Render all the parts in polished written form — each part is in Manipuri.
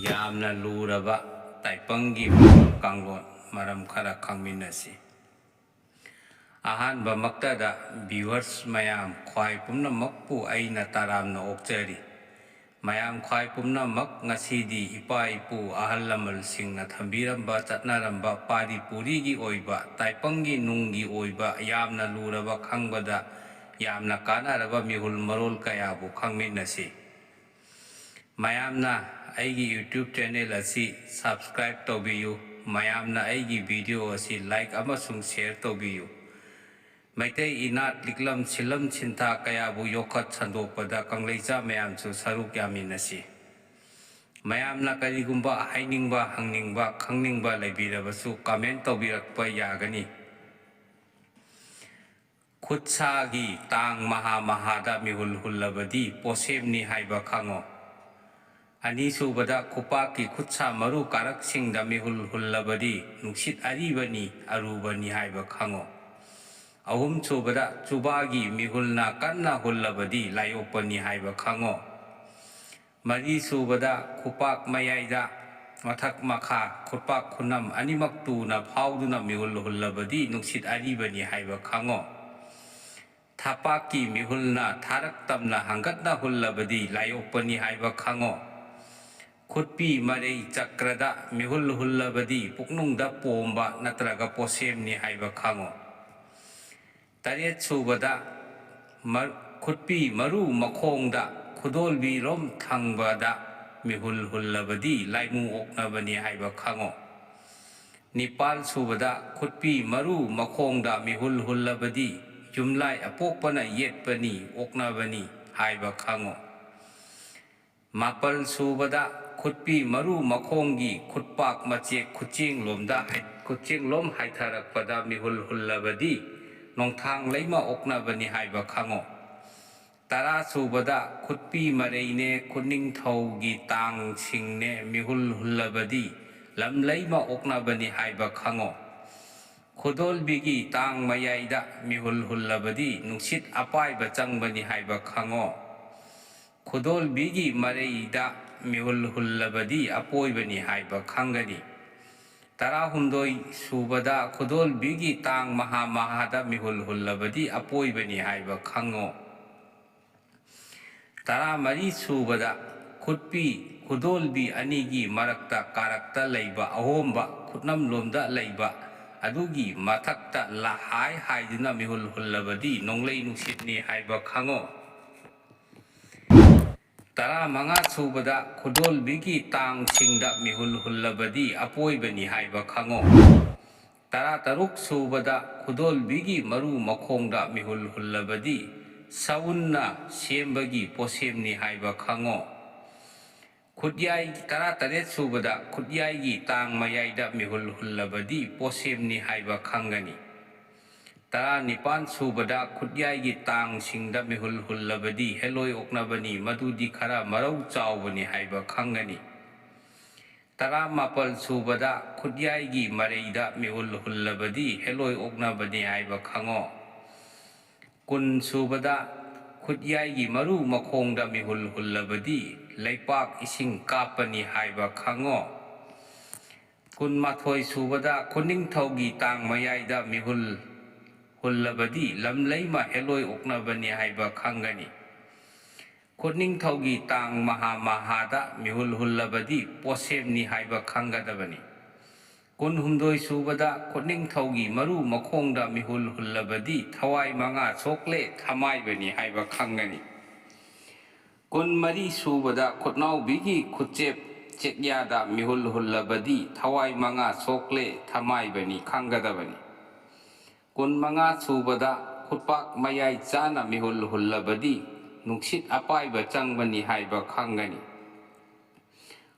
ꯌꯥꯝꯅ ꯂꯨꯔꯕ ꯇꯥꯏꯄꯪꯒꯤ ꯀꯥꯡꯂꯣꯟ ꯃꯔꯝ ꯈꯔ ꯈꯪꯃꯤꯟꯅꯁꯤ꯫ ꯑꯍꯥꯟꯕ ꯃꯛꯇꯗ ꯚꯤꯌꯨꯋꯔꯁ ꯃꯌꯥꯝ ꯈ꯭ꯋꯥꯏ ꯄꯨꯝꯅꯃꯛꯄꯨ ꯑꯩꯅ ꯇꯔꯥꯝꯅ ꯑꯣꯛꯆꯔꯤ꯫ ꯃꯌꯥꯝ ꯈ꯭ꯋꯥꯏ ꯄꯨꯝꯅꯃꯛ ꯉꯁꯤꯗꯤ ꯏꯄꯥ-ꯏꯄꯨ ꯑꯍꯜ ꯂꯃꯟꯁꯤꯡꯅ ꯊꯝꯕꯤꯔꯝꯕ ꯆꯠꯅꯔꯝꯕ ꯄꯥꯔꯤ ꯄꯨꯔꯤꯒꯤ ꯑꯣꯏꯕ ꯇꯥꯏꯄꯪꯒꯤ ꯅꯨꯡꯒꯤ ꯑꯣꯏꯕ ꯌꯥꯝꯅ ꯂꯨꯔꯕ ꯈꯪꯕꯗ ꯌꯥꯝꯅ ꯀꯥꯟꯅꯔꯕ ꯃꯤꯍꯨꯜ ꯃꯔꯣꯜ ꯀꯌꯥꯕꯨ ꯈꯪꯃꯤꯟꯅꯁꯤ꯫ ꯃꯌꯥꯝꯅ ꯑꯩꯒꯤ ꯌꯨꯇ꯭ꯌꯨꯕ ꯆꯦꯅꯦꯜ ꯑꯁꯤ ꯁꯕꯁꯀ꯭ꯔꯥꯏꯕ ꯇꯧꯕꯤꯌꯨ꯫ ꯃꯌꯥꯝꯅ ꯑꯩꯒꯤ ꯚꯤꯗꯤꯑꯣ ꯑꯁꯤ ꯂꯥꯏꯛ ꯑꯃꯁꯨꯡ ꯁꯦꯌꯔ ꯇꯧꯕꯤꯌꯨ꯫ ꯃꯩꯇꯩ ꯏꯅꯥꯠ ꯂꯤꯛꯂꯝ ꯁꯤꯂꯝ ꯁꯤꯟꯊꯥ ꯀꯌꯥꯕꯨ ꯌꯣꯛꯈꯠ ꯁꯟꯗꯣꯛꯄꯗ ꯀꯪꯂꯩꯆꯥ ꯃꯌꯥꯝꯁꯨ ꯁꯔꯨꯛ ꯌꯥꯃꯤꯟꯅꯁꯤ꯫ ꯃꯌꯥꯝꯅ ꯀꯔꯤꯒꯨꯝꯕ ꯍꯥꯏꯅꯤꯡꯕ ꯍꯪꯅꯤꯡꯕ ꯈꯪꯅꯤꯡꯕ ꯂꯩꯕꯤꯔꯕꯁꯨ ꯀꯃꯦꯟ ꯇꯧꯕꯤꯔꯛꯄ ꯌꯥꯒꯅꯤ꯫ ꯈꯨꯠꯁꯥꯒꯤ ꯇꯥꯡ ꯃꯍꯥ ꯃꯍꯥꯗ ꯃꯤꯍꯨꯜ ꯍꯨꯜꯂꯕꯗꯤ ꯄꯣꯁꯦꯝꯅꯤ ꯍꯥꯏꯕ ꯈꯪꯉꯣ꯫ ꯑꯅꯤꯁꯨꯕꯗ ꯈꯨꯄꯥꯛꯀꯤ ꯈꯨꯠꯁꯥ ꯃꯔꯨ ꯀꯥꯔꯛꯁꯤꯡꯗ ꯃꯤꯍꯨꯜ ꯍꯨꯜꯂꯕꯗꯤ ꯅꯨꯡꯁꯤꯠ ꯑꯔꯤꯕꯅꯤ ꯑꯔꯨꯕꯅꯤ ꯍꯥꯏꯕ ꯈꯪꯉꯣ꯫ ꯑꯍꯨꯝꯁꯨꯕꯗ ꯆꯨꯕꯥꯒꯤ ꯃꯤꯍꯨꯜꯅ ꯀꯟꯅ ꯍꯨꯜꯂꯕꯗꯤ ꯂꯥꯏꯑꯣꯛꯄꯅꯤ ꯍꯥꯏꯕ ꯈꯪꯉꯣ꯫ ꯃꯔꯤꯁꯨꯕꯗ ꯈꯨꯄꯥꯛ ꯃꯌꯥꯏꯗ ꯃꯊꯛ ꯃꯈꯥ ꯈꯨꯠꯄꯥꯛ ꯈꯨꯅꯝ ꯑꯅꯤꯃꯛ ꯇꯨꯅ ꯐꯥꯎꯗꯨꯅ ꯃꯤꯍꯨꯜ ꯍꯨꯜꯂꯕꯗꯤ ꯅꯨꯡꯁꯤꯠ ꯑꯔꯤꯕꯅꯤ ꯍꯥꯏꯕ ꯈꯪꯉꯣ꯫ ꯊꯄꯥꯛꯀꯤ ꯃꯤꯍꯨꯜꯅ ꯊꯥꯔꯛ ꯇꯝꯅ ꯍꯪꯒꯠꯅ ꯍꯨꯜꯂꯕꯗꯤ ꯂꯥꯏꯑꯣꯛꯄꯅꯤ ꯍꯥꯏꯕ ꯈꯪꯉꯣ꯫ ꯈꯨꯠꯄꯤ ꯃꯔꯩ ꯆꯀ꯭ꯔꯗ ꯃꯤꯍꯨꯜ ꯍꯨꯜꯂꯕꯗꯤ ꯄꯨꯛꯅꯨꯡꯗ ꯄꯣꯝꯕ ꯅꯠꯇ꯭ꯔꯒ ꯄꯣꯁꯦꯝꯅꯤ ꯍꯥꯏꯕ ꯈꯪꯉꯣ꯫ ꯇꯔꯦꯠꯁꯨꯕꯗ ꯈꯨꯠꯄꯤ ꯃꯔꯨ ꯃꯈꯣꯡꯗ ꯈꯨꯗꯣꯜꯕꯤꯔꯣꯝ ꯊꯪꯕꯗ ꯃꯤꯍꯨꯜ ꯍꯨꯜꯂꯕꯗꯤ ꯂꯥꯏꯃꯨ ꯑꯣꯛꯅꯕꯅꯤ ꯍꯥꯏꯕ ꯈꯪꯉꯣ꯫ ꯅꯤꯄꯥꯜꯁꯨꯕꯗ ꯈꯨꯠꯄꯤ ꯃꯔꯨ ꯃꯈꯣꯡꯗ ꯃꯤꯍꯨꯜ ꯍꯨꯜꯂꯕꯗꯤ ꯌꯨꯝꯂꯥꯏ ꯑꯄꯣꯛꯄꯅ ꯌꯦꯠꯄꯅꯤ ꯑꯣꯛꯅꯕꯅꯤ ꯍꯥꯏꯕ ꯈꯪꯉꯣ꯫ ꯃꯥꯄꯜꯁꯨꯕꯗ ꯈꯨꯠꯄꯤ ꯃꯔꯨ ꯃꯈꯣꯡꯒꯤ ꯈꯨꯠꯄꯥꯛ ꯃꯆꯦꯛ ꯈꯨꯆꯦꯡꯂꯣꯝ ꯍꯥꯏꯊꯔꯛꯄꯗ ꯃꯤꯍꯨꯜ ꯍꯨꯜꯂꯕꯗꯤ ꯅꯣꯡꯊꯥꯡ ꯂꯩꯃ ꯑꯣꯛꯅꯕꯅꯤ ꯍꯥꯏꯕ ꯈꯪꯉꯣ꯫ ꯇꯔꯥꯁꯨꯕꯗ ꯈꯨꯠꯄꯤ ꯃꯔꯩꯅꯦ ꯈꯨꯅꯤꯡꯊꯧꯒꯤ ꯇꯥꯡꯁꯤꯡꯅꯦ ꯃꯤꯍꯨꯜ ꯍꯨꯜꯂꯕꯗꯤ ꯂꯝꯂꯩꯃ ꯑꯣꯛꯅꯕꯅꯤ ꯍꯥꯏꯕ ꯈꯪꯉꯣ꯫ ꯈꯨꯗꯣꯜꯕꯤꯒꯤ ꯇꯥꯡ ꯃꯌꯥꯏꯗ ꯃꯤꯍꯨꯜ ꯍꯨꯜꯂꯕꯗꯤ ꯅꯨꯡꯁꯤꯠ ꯑꯄꯥꯏꯕ ꯆꯪꯕꯅꯤ ꯍꯥꯏꯕ ꯈꯪꯉꯣ꯫ ꯈꯨꯗꯣꯜꯕꯤꯒꯤ ꯃꯔꯩꯗ ꯃꯤꯍꯨꯜ ꯍꯨꯜꯂꯕꯗꯤ ꯑꯄꯣꯏꯕꯅꯤ ꯍꯥꯏꯕ ꯈꯪꯒꯅꯤ꯫ ꯇꯔꯥꯍꯨꯝꯗꯣꯏꯁꯨꯕꯗ ꯈꯨꯗꯣꯜꯕꯤꯒꯤ ꯇꯥꯡ ꯃꯍꯥ ꯃꯍꯥꯗ ꯃꯤꯍꯨꯜ ꯍꯨꯜꯂꯕꯗꯤ ꯑꯄꯣꯏꯕꯅꯤ ꯍꯥꯏꯕ ꯈꯪꯉꯣ꯫ ꯇꯔꯥꯃꯔꯤꯁꯨꯕꯗ ꯈꯨꯗꯣꯜꯕꯤ ꯑꯅꯤꯒꯤ ꯃꯔꯛꯇ ꯀꯥꯔꯛꯇ ꯂꯩꯕ ꯑꯍꯣꯝꯕ ꯈꯨꯠꯅꯝꯂꯣꯝꯗ ꯂꯩꯕ ꯑꯗꯨꯒꯤ ꯃꯊꯛꯇ ꯍꯥꯏ ꯍꯥꯏꯗꯨꯅ ꯃꯤꯍꯨꯜ ꯍꯨꯜꯂꯕꯗꯤ ꯅꯣꯡꯂꯩ ꯅꯨꯡꯁꯤꯠꯅꯤ ꯍꯥꯏꯕ ꯈꯪꯉꯣ꯫ ꯇꯔꯥꯃꯉꯥꯁꯨꯕꯗ ꯈꯨꯗꯣꯜꯕꯤꯒꯤ ꯇꯥꯡꯁꯤꯡꯗ ꯃꯤꯍꯨꯜ ꯍꯨꯜꯂꯕꯗꯤ ꯑꯄꯣꯏꯕꯅꯤ ꯍꯥꯏꯕ ꯈꯪꯉꯣ꯫ ꯇꯔꯥꯇꯔꯨꯛꯁꯨꯕꯗ ꯈꯨꯗꯣꯜꯕꯤꯒꯤ ꯃꯔꯨ ꯃꯈꯣꯡꯗ ꯃꯤꯍꯨꯜ ꯍꯨꯜꯂꯕꯗꯤ ꯁꯎꯟꯅ ꯁꯦꯝꯕꯒꯤ ꯄꯣꯁꯦꯝꯅꯤ ꯍꯥꯏꯕ ꯈꯪꯉꯣ꯫ ꯇꯔꯥꯇꯔꯦꯠꯁꯨꯕꯗ ꯈꯨꯠꯌꯥꯏꯒꯤ ꯇꯥꯡ ꯃꯌꯥꯏꯗ ꯃꯤꯍꯨꯜ ꯍꯨꯜꯂꯕꯗꯤ ꯄꯣꯁꯦꯝꯅꯤ ꯍꯥꯏꯕ ꯈꯪꯒꯅꯤ꯫ ꯇꯔꯥꯅꯤꯄꯥꯜꯁꯨꯕꯗ ꯈꯨꯠꯌꯥꯏꯒꯤ ꯇꯥꯡꯁꯤꯡꯗ ꯃꯤꯍꯨꯜ ꯍꯨꯜꯂꯕꯗꯤ ꯍꯦꯂꯣꯏ ꯑꯣꯛꯅꯕꯅꯤ ꯃꯗꯨꯗꯤ ꯈꯔ ꯃꯔꯧ ꯆꯥꯎꯕꯅꯤ ꯍꯥꯏꯕ ꯈꯪꯒꯅꯤ꯫ ꯇꯔꯥꯃꯥꯄꯜꯁꯨꯕꯗ ꯈꯨꯠꯌꯥꯏꯒꯤ ꯃꯔꯩꯗ ꯃꯤꯍꯨꯜ ꯍꯨꯜꯂꯕꯗꯤ ꯍꯦꯂꯣꯏ ꯑꯣꯛꯅꯕꯅꯤ ꯍꯥꯏꯕ ꯈꯪꯉꯣ꯫ ꯀꯨꯟꯁꯨꯕꯗ ꯈꯨꯠꯌꯥꯏꯒꯤ ꯃꯔꯨ ꯃꯈꯣꯡꯗ ꯃꯤꯍꯨꯜ ꯍꯨꯜꯂꯕꯗꯤ ꯂꯩꯄꯥꯛ ꯏꯁꯤꯡ ꯀꯥꯞꯄꯅꯤ ꯍꯥꯏꯕ ꯈꯪꯉꯣ꯫ ꯀꯨꯟꯃꯥꯊꯣꯏꯁꯨꯕꯗ ꯈꯨꯅꯤꯡꯊꯧꯒꯤ ꯇꯥꯡ ꯃꯌꯥꯏꯗ ꯃꯤꯍꯨꯜ ꯍꯨꯜꯂꯕꯗꯤ ꯂꯝꯂꯩꯃ ꯍꯦꯂꯣꯏ ꯑꯣꯛꯅꯕꯅꯤ ꯍꯥꯏꯕ ꯈꯪꯒꯅꯤ꯫ ꯈꯨꯅꯤꯡꯊꯧꯒꯤ ꯇꯥꯡ ꯃꯍꯥ ꯃꯍꯥꯗ ꯃꯤꯍꯨꯜ ꯍꯨꯜꯂꯕꯗꯤ ꯄꯣꯁꯦꯝꯅꯤ ꯍꯥꯏꯕ ꯈꯪꯒꯗꯕꯅꯤ꯫ ꯀꯨꯟꯍꯨꯝꯗꯣꯏꯁꯨꯕꯗ ꯈꯨꯅꯤꯡꯊꯧꯒꯤ ꯃꯔꯨ ꯃꯈꯣꯡꯗ ꯃꯤꯍꯨꯜ ꯍꯨꯜꯂꯕꯗꯤ ꯊꯋꯥꯏ ꯃꯉꯥ ꯁꯣꯛꯂꯦ ꯊꯃꯥꯏꯕꯅꯤ ꯍꯥꯏꯕ ꯈꯪꯒꯅꯤ꯫ ꯀꯨꯟꯃꯔꯤꯁꯨꯕꯗ ꯈꯨꯠꯅꯥꯎꯕꯤꯒꯤ ꯈꯨꯆꯦꯞ ꯆꯦꯛꯌꯥꯗ ꯃꯤꯍꯨꯜ ꯍꯨꯜꯂꯕꯗꯤ ꯊꯋꯥꯏ ꯃꯉꯥ ꯁꯣꯛꯂꯦ ꯊꯃꯥꯏꯕꯅꯤ ꯈꯪꯒꯗꯕꯅꯤ꯫ ꯀꯨꯟꯃꯉꯥꯁꯨꯕꯗ ꯈꯨꯠꯄꯥꯛ ꯃꯌꯥꯏ ꯆꯥꯅ ꯃꯤꯍꯨꯜ ꯍꯨꯜꯂꯕꯗꯤ ꯅꯨꯡꯁꯤꯠ ꯑꯄꯥꯏꯕ ꯆꯪꯕꯅꯤ ꯍꯥꯏꯕ ꯈꯪꯒꯅꯤ꯫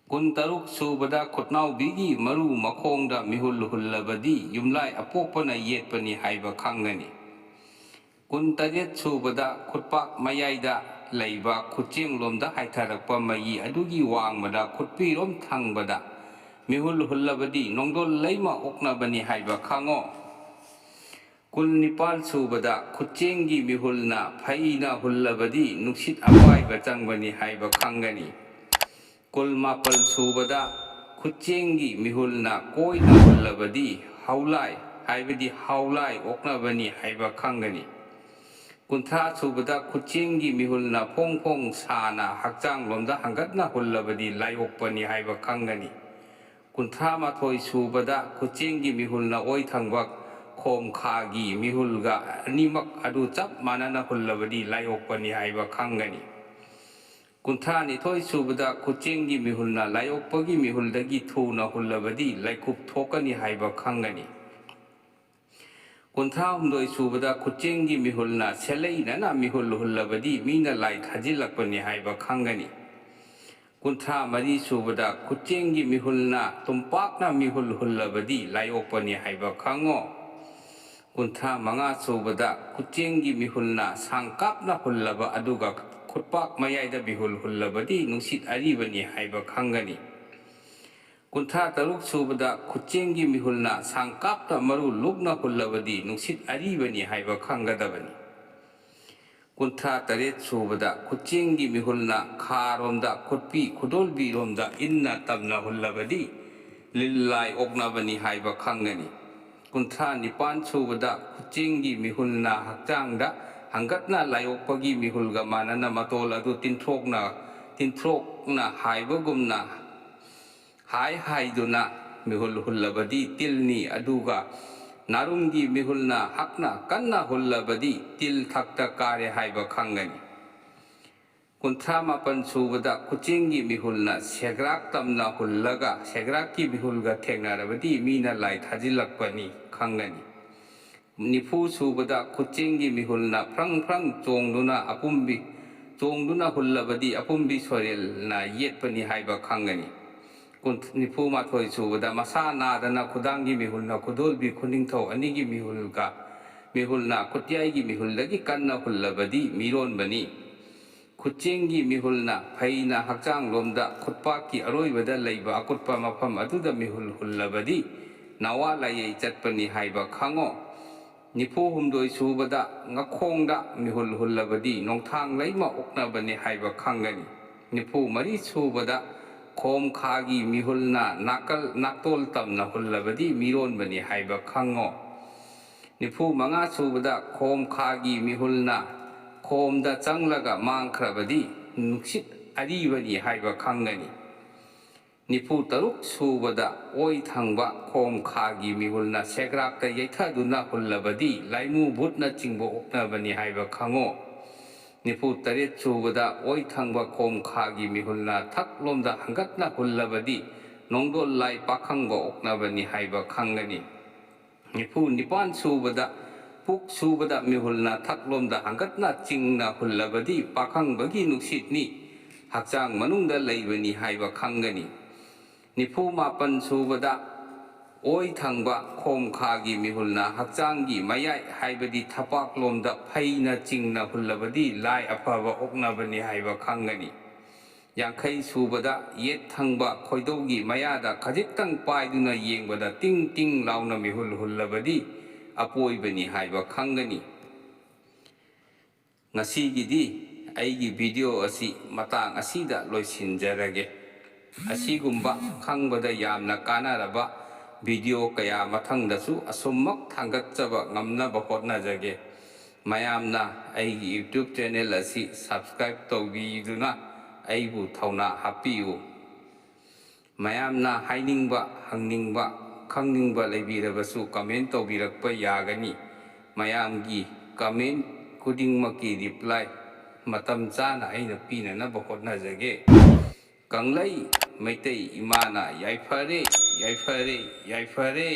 ꯀꯨꯟꯇꯔꯨꯛꯁꯨꯕꯗ ꯈꯨꯠꯅꯥꯎꯕꯤꯒꯤ ꯃꯔꯨ ꯃꯈꯣꯡꯗ ꯃꯤꯍꯨꯜ ꯍꯨꯜꯂꯕꯗꯤ ꯌꯨꯝꯂꯥꯏ ꯑꯄꯣꯛꯄꯅ yetꯄꯅꯤ ꯍꯥꯏꯕ ꯈꯪꯒꯅꯤ꯫ ꯀꯨꯟꯇꯔꯦꯠꯁꯨꯕꯗ ꯈꯨꯠꯄꯥꯛ ꯃꯌꯥꯏꯗ ꯂꯩꯕ ꯈꯨꯆꯦꯡꯂꯣꯝꯗ ꯍꯥꯏꯊꯔꯛꯄ ꯃꯌꯤ ꯑꯗꯨꯒꯤ ꯋꯥꯡꯃꯗ ꯈꯨꯠꯄꯤꯔꯣꯝ ꯊꯪꯕꯗ ꯃꯤꯍꯨꯜ ꯍꯨꯜꯂꯕꯗꯤ ꯅꯣꯡꯗꯣꯜ ꯂꯩꯃ ꯑꯣꯛꯅꯕꯅꯤ ꯍꯥꯏꯕ ꯈꯪꯉꯣ꯫ ꯀꯨꯟꯅꯤꯄꯥꯜꯁꯨꯕꯗ ꯈꯨꯆꯦꯡꯒꯤ ꯃꯤꯍꯨꯜꯅ ꯐꯩꯅ ꯍꯨꯜꯂꯕꯗꯤ ꯅꯨꯡꯁꯤꯠ ꯑꯄꯥꯏꯕ ꯆꯪꯕꯅꯤ ꯍꯥꯏꯕ ꯈꯪꯒꯅꯤ꯫ ꯀꯨꯜ ꯃꯥꯄꯜ ꯁꯨꯕꯗ ꯈꯨꯠꯆꯦꯡꯒꯤ ꯃꯤꯍꯨꯜꯅ ꯀꯣꯏꯅ ꯍꯨꯜꯂꯕꯗꯤ ꯍꯧꯂꯥꯏ ꯍꯥꯏꯕꯗꯤ ꯍꯥꯎꯂꯥꯏ ꯑꯣꯛꯅꯕꯅꯤ ꯍꯥꯏꯕ ꯈꯪꯒꯅꯤ꯫ ꯀꯨꯟꯊ꯭ꯔꯥ ꯁꯨꯕꯗ ꯈꯨꯠꯆꯦꯡꯒꯤ ꯃꯤꯍꯨꯜꯅ ꯐꯣꯡ ꯐꯣꯡ ꯁꯥꯅ ꯍꯛꯆꯥꯡꯂꯣꯝꯗ ꯍꯪꯒꯠꯅ ꯍꯨꯜꯂꯕꯗꯤ ꯂꯥꯏꯑꯣꯛꯄꯅꯤ ꯍꯥꯏꯕ ꯈꯪꯒꯅꯤ꯫ ꯀꯨꯟꯊ꯭ꯔꯥ ꯃꯥꯊꯣꯏ ꯁꯨꯕꯗ ꯈꯨꯠꯆꯦꯡꯒꯤ ꯃꯤꯍꯨꯜꯅ ꯑꯣꯏ ꯊꯪꯕ ꯈꯣꯝ ꯈꯥꯒꯤ ꯃꯤꯍꯨꯜꯒ ꯑꯅꯤꯃꯛ ꯑꯗꯨ ꯆꯞ ꯃꯥꯟꯅꯅ ꯍꯨꯜꯂꯕꯗꯤ ꯂꯥꯏꯑꯣꯛꯄꯅꯤ ꯍꯥꯏꯕ ꯈꯪꯒꯅꯤ꯫ ꯀꯨꯟꯊ꯭ꯔꯥ ꯅꯤꯊꯣꯏ ꯁꯨꯕꯗ ꯈꯨꯠꯆꯦꯡꯒꯤ ꯃꯤꯍꯨꯜꯅ ꯂꯥꯏꯑꯣꯛꯄꯒꯤ ꯃꯤꯍꯨꯜꯗꯒꯤ ꯊꯨꯅ ꯍꯨꯜꯂꯕꯗꯤ ꯂꯩꯈꯨꯞ ꯊꯣꯛꯀꯅꯤ ꯍꯥꯏꯕ ꯈꯪꯒꯅꯤ꯫ ꯀꯨꯟꯊ꯭ꯔꯥ ꯍꯨꯝꯗꯣꯏ ꯁꯨꯕꯗ ꯈꯨꯠꯆꯦꯡꯒꯤ ꯃꯤꯍꯨꯜꯅ ꯁꯦꯜꯂꯩꯅꯅ ꯃꯤꯍꯨꯜ ꯍꯨꯜꯂꯕꯗꯤ ꯃꯤꯅ ꯂꯥꯏ ꯊꯥꯖꯤꯜꯂꯛꯄꯅꯤ ꯍꯥꯏꯕ ꯈꯪꯒꯅꯤ꯫ ꯀꯨꯟꯊ꯭ꯔꯥ ꯃꯔꯤ ꯁꯨꯕꯗ ꯈꯨꯠꯆꯦꯡꯒꯤ ꯃꯤꯍꯨꯜꯅ ꯇꯨꯝꯄꯥꯛꯅ ꯃꯤꯍꯨꯜ ꯍꯨꯜꯂꯕꯗꯤ ꯂꯥꯏꯑꯣꯛꯄꯅꯤ ꯍꯥꯏꯕ ꯈꯪꯉꯣ꯫ ꯀꯨꯟꯊ꯭ꯔꯥ ꯃꯉꯥ ꯁꯨꯕꯗ ꯈꯨꯠꯆꯦꯡꯒꯤ ꯃꯤꯍꯨꯜꯅ ꯁꯥꯡꯀꯥꯞꯅ ꯍꯨꯜꯂꯕ ꯑꯗꯨꯒ ꯈꯨꯠꯄꯥꯛ ꯃꯌꯥꯏꯗ ꯃꯤꯍꯨꯜ ꯍꯨꯜꯂꯕꯗꯤ ꯅꯨꯡꯁꯤꯠ ꯑꯔꯤꯕꯅꯤ ꯍꯥꯏꯕ ꯈꯪꯒꯅꯤ꯫ ꯀꯨꯟꯊ꯭ꯔꯥ ꯇꯔꯨꯛ ꯁꯨꯕꯗ ꯈꯨꯠꯆꯦꯡꯒꯤ ꯃꯤꯍꯨꯜꯅ ꯁꯥꯡꯀꯥꯞꯇ ꯃꯔꯨ ꯂꯨꯞꯅ ꯍꯨꯜꯂꯕꯗꯤ ꯅꯨꯡꯁꯤꯠ ꯑꯔꯤꯕꯅꯤ ꯍꯥꯏꯕ ꯈꯪꯒꯗꯕꯅꯤ꯫ ꯀꯨꯟꯊ꯭ꯔා ꯇꯔꯦꯠ ꯁꯨꯕꯗ ꯈꯨꯠꯆꯦꯡꯒꯤ ꯃꯤꯍꯨꯜꯅ ꯈꯥꯔꯣꯝꯗ ꯈꯨꯠꯄꯤ ꯈꯨꯗꯣꯜꯕꯤꯔꯣꯝꯗ ꯏꯟꯅ ꯇꯝꯅ ꯍꯨꯜꯂꯕꯗꯤ ꯂꯤꯜ ꯂꯥꯏ ꯑꯣꯛꯅꯕꯅꯤ ꯍꯥꯏꯕ ꯈꯪꯒꯅꯤ꯫ ꯀꯨꯟꯊ꯭ꯔꯥ ꯅꯤꯄꯥꯟ ꯁꯨꯕꯗ ꯈꯨꯠꯆꯦꯡꯒꯤ ꯃꯤꯍꯨꯜꯅ ꯍꯛꯆꯥꯡꯗ ꯍꯪꯒꯠꯅ ꯂꯥꯏꯑꯣꯛꯄꯒꯤ ꯃꯤꯍꯨꯜꯒ ꯃꯥꯟꯅꯅ ꯃꯇꯣꯜ ꯑꯗꯨ ꯇꯤꯟꯊ꯭ꯔꯣꯛꯅ ꯍꯥꯏꯕꯒꯨꯝꯅ ꯍꯥꯏꯗꯨꯅ ꯃꯤꯍꯨꯜ ꯍꯨꯜꯂꯕꯗꯤ ꯇꯤꯜꯅꯤ, ꯑꯗꯨꯒ ꯅꯥꯔꯨꯝꯒꯤ ꯃꯤꯍꯨꯜꯅ ꯍꯛꯅ ꯀꯟꯅ ꯍꯨꯜꯂꯕꯗꯤ ꯇꯤꯜ ꯊꯛꯇ ꯀꯥꯔꯦ ꯍꯥꯏꯕ ꯈꯪꯒꯅꯤ꯫ ꯀꯨꯟꯊ꯭ꯔꯥ ꯃꯥꯄꯟ ꯁꯨꯕꯗ ꯈꯨꯠꯆꯦꯡꯒꯤ ꯃꯤꯍꯨꯜꯅ ꯁꯦꯒ꯭ꯔꯥꯛ ꯇꯝꯅ ꯍꯨꯜꯂꯒ ꯁꯦꯒ꯭ꯔꯥꯛꯀꯤ ꯃꯤꯍꯨꯜꯒ ꯊꯦꯡꯅꯔꯕꯗꯤ ꯃꯤꯅ ꯂꯥꯏ ꯊꯥꯖꯤꯜꯂꯛꯄꯅꯤ ꯈꯪꯒꯅꯤ꯫ ꯅꯤꯐꯨ ꯁꯨꯕꯗ ꯈꯨꯠꯆꯦꯡꯒꯤ ꯃꯤꯍꯨꯜꯅ ꯐ꯭ꯔꯪ ꯐ꯭ꯔꯪ ꯆꯣꯡꯗꯨꯅ ꯍꯨꯜꯂꯕꯗꯤ ꯑꯄꯨꯝꯕꯤ ꯁꯣꯔꯦꯜꯅ ꯌꯦꯠꯄꯅꯤ ꯍꯥꯏꯕ ꯈꯪꯒꯅꯤ꯫ ꯅꯤꯐꯨ ꯃꯥꯊꯣꯏ ꯁꯨꯕꯗ ꯃꯁꯥ ꯅꯥꯗꯅ ꯈꯨꯗꯥꯡꯒꯤ ꯃꯤꯍꯨꯜꯅ ꯈꯨꯗꯣꯜꯕꯤ ꯈꯨꯅꯤꯡꯊꯧ ꯑꯅꯤꯒꯤ ꯃꯤꯍꯨꯜꯅ ꯈꯨꯠꯌꯥꯏꯒꯤ ꯃꯤꯍꯨꯜꯗꯒꯤ ꯀꯟꯅ ꯍꯨꯜꯂꯕꯗꯤ ꯃꯤꯔꯣꯟꯕꯅꯤ꯫ ꯈꯨꯠꯆꯦꯡꯒꯤ ꯃꯤꯍꯨꯜꯅ ꯐꯩꯅ ꯍꯛꯆꯥꯡꯂꯣꯝꯗ ꯈꯨꯠꯄꯥꯛꯀꯤ ꯑꯔꯣꯏꯕꯗ ꯂꯩꯕ ꯑꯀꯨꯠꯄ ꯃꯐꯝ ꯑꯗꯨꯗ ꯃꯤꯍꯨꯜ ꯍꯨꯜꯂꯕꯗꯤ ꯅꯋꯥ ꯂꯥꯏꯌꯩ ꯆꯠꯄꯅꯤ ꯍꯥꯏꯕ ꯈꯪꯉꯣ꯫ ꯅꯤꯐꯨ ꯍꯨꯝꯗꯣꯏ ꯁꯨꯕꯗ ꯉꯛꯈꯣꯡꯗ ꯃꯤꯍꯨꯜ ꯍꯨꯜꯂꯕꯗꯤ ꯅꯣꯡꯊꯥꯡ ꯂꯩꯃ ꯑꯣꯛꯅꯕꯅꯤ ꯍꯥꯏꯕ ꯈꯪꯒꯅꯤ꯫ ꯅꯤꯐꯨ ꯃꯔꯤ ꯁꯨꯕꯗ ꯈꯣꯝ ꯈꯥꯒꯤ ꯃꯤꯍꯨꯜꯅ ꯅꯥꯛꯇꯣꯜ ꯇꯝꯅ ꯍꯨꯜꯂꯕꯗꯤ ꯃꯤꯔꯣꯟꯕꯅꯤ ꯍꯥꯏꯕ ꯈꯪꯉꯣ꯫ ꯅꯤꯐꯨ ꯃꯉꯥ ꯁꯨꯕꯗ ꯈꯣꯝ ꯈꯥꯒꯤ ꯃꯤꯍꯨꯜꯅ ꯈꯣꯝꯗ ꯆꯪꯂꯒ ꯃꯥꯡꯈ꯭ꯔꯕꯗꯤ ꯅꯨꯡꯁꯤꯠ ꯑꯔꯤꯕꯅꯤ ꯍꯥꯏꯕ ꯈꯪꯒꯅꯤ꯫ ꯅꯤꯐꯨ ꯇꯔꯨꯛ ꯁꯨꯕꯗ ꯑꯣꯏ ꯊꯪꯕ ꯈꯣꯝ ꯈꯥꯒꯤ ꯃꯤꯍꯨꯜꯅ ꯁꯦꯒ꯭ꯔꯥꯛꯇ ꯌꯩꯊꯗꯨꯅ ꯍꯨꯜꯂꯕꯗꯤ ꯂꯥꯏꯃꯨ ꯚꯨꯠꯅꯆꯤꯡꯕ ꯑꯣꯛꯅꯕꯅꯤ ꯍꯥꯏꯕ ꯈꯪꯉꯣ꯫ ꯅꯤꯐꯨ ꯇꯔꯦꯠ ꯁꯨꯕꯗ ꯑꯣꯏ ꯊꯪꯕ ꯈꯣꯝ ꯈꯥꯒꯤ ꯃꯤꯍꯨꯜꯅ ꯊꯛꯂꯣꯝꯗ ꯍꯪꯒꯠꯅ ꯍꯨꯜꯂꯕꯗꯤ ꯅꯣꯡꯗꯣꯜ ꯂꯥꯏ ꯄꯥꯈꯪꯕ ꯑꯣꯛꯅꯕꯅꯤ ꯍꯥꯏꯕ ꯈꯪꯒꯅꯤ꯫ ꯅꯤꯐꯨ ꯅꯤꯄꯥꯟ ꯁꯨꯕꯗ ꯄꯨꯛ ꯁꯨꯕꯗ ꯃꯤꯍꯨꯜꯅ ꯊꯛꯂꯣꯝꯗ ꯍꯪꯒꯠꯅ ꯆꯤꯡꯅ ꯍꯨꯜꯂꯕꯗꯤ ꯄꯥꯈꯪꯕꯒꯤ ꯅꯨꯡꯁꯤꯠꯅꯤ, ꯍꯛꯆꯥꯡ ꯃꯅꯨꯡꯗ ꯂꯩꯕꯅꯤ ꯍꯥꯏꯕ ꯈꯪꯒꯅꯤ꯫ ꯅꯤꯐꯨ ꯃꯥꯄꯟ ꯁꯨꯕꯗ ꯑꯣꯏ ꯊꯪꯕ ꯈꯣꯝ ꯈꯥꯒꯤ ꯃꯤꯍꯨꯜꯅ ꯍꯛꯆꯥꯡꯒꯤ ꯃꯌꯥꯏ ꯍꯥꯏꯕꯗꯤ ꯊꯄꯥꯛꯂꯣꯝꯗ ꯐꯩꯅ ꯆꯤꯡꯅ ꯍꯨꯜꯂꯕꯗꯤ ꯂꯥꯏ ꯑꯐꯕ ꯑꯣꯛꯅꯕꯅꯤ ꯍꯥꯏꯕ ꯈꯪꯒꯅꯤ꯫ ꯌꯥꯡꯈꯩ ꯁꯨꯕꯗ ꯌꯦꯠ ꯊꯪꯕ ꯈꯣꯏꯗꯧꯒꯤ ꯃꯌꯥꯗ ꯈꯖꯤꯛꯇꯪ ꯄꯥꯏꯗꯨꯅ ꯌꯦꯡꯕꯗ ꯇꯤꯡ ꯇꯤꯡ ꯂꯥꯎꯅ ꯃꯤꯍꯨꯜ ꯍꯨꯜꯂꯕꯗꯤ ꯑꯄꯣꯏꯕꯅꯤ ꯍꯥꯏꯕ ꯈꯪꯒꯅꯤ꯫ ꯉꯁꯤꯒꯤꯗꯤ ꯑꯩꯒꯤ ꯚꯤꯗꯤꯑꯣ ꯑꯁꯤ ꯃꯇꯥꯡ ꯑꯁꯤꯗ ꯂꯣꯏꯁꯤꯟꯖꯔꯒꯦ꯫ ꯑꯁꯤꯒꯨꯝꯕ ꯈꯪꯕꯗ ꯌꯥꯝꯅ ꯀꯥꯟꯅꯔꯕ ꯚꯤꯗꯤꯑꯣ ꯀꯌꯥ ꯃꯊꯪꯗꯁꯨ ꯑꯁꯨꯝꯃꯛ ꯊꯥꯡꯒꯠꯆꯕ ꯉꯝꯅꯕ ꯍꯣꯠꯅꯖꯒꯦ꯫ ꯃꯌꯥꯝꯅ ꯑꯩꯒꯤ ꯌꯨꯇ꯭ꯌꯨꯕ ꯆꯦꯅꯦꯜ ꯑꯁꯤ ꯁꯕꯁꯀ꯭ꯔꯥꯏꯕ ꯇꯧꯕꯤꯗꯨꯅ ꯑꯩꯕꯨ ꯊꯧꯅꯥ ꯍꯥꯞꯄꯤꯌꯨ꯫ ꯃꯌꯥꯝꯅ ꯍꯥꯏꯅꯤꯡꯕ, ꯍꯪꯅꯤꯡꯕ, ꯈꯪꯅꯤꯡꯕ ꯂꯩꯕꯤꯔꯕꯁꯨ ꯀꯃꯦꯟ ꯇꯧꯕꯤꯔꯛꯄ ꯌꯥꯒꯅꯤ꯫ ꯃꯌꯥꯝꯒꯤ ꯀꯃꯦꯟ ꯈꯨꯗꯤꯡꯃꯛꯀꯤ ꯔꯤꯄ꯭ꯂꯥꯏ ꯃꯇꯝ ꯆꯥꯅ ꯑꯩꯅ ꯄꯤꯅꯅꯕ ꯍꯣꯠꯅꯖꯒꯦ꯫ ꯀꯪꯂꯩ ꯃꯩꯇꯩ ꯏꯃꯥꯅ ꯌꯥꯏꯐꯔꯦ, ꯌꯥꯏꯐꯔꯦ, ꯌꯥꯏꯐꯔꯦ꯫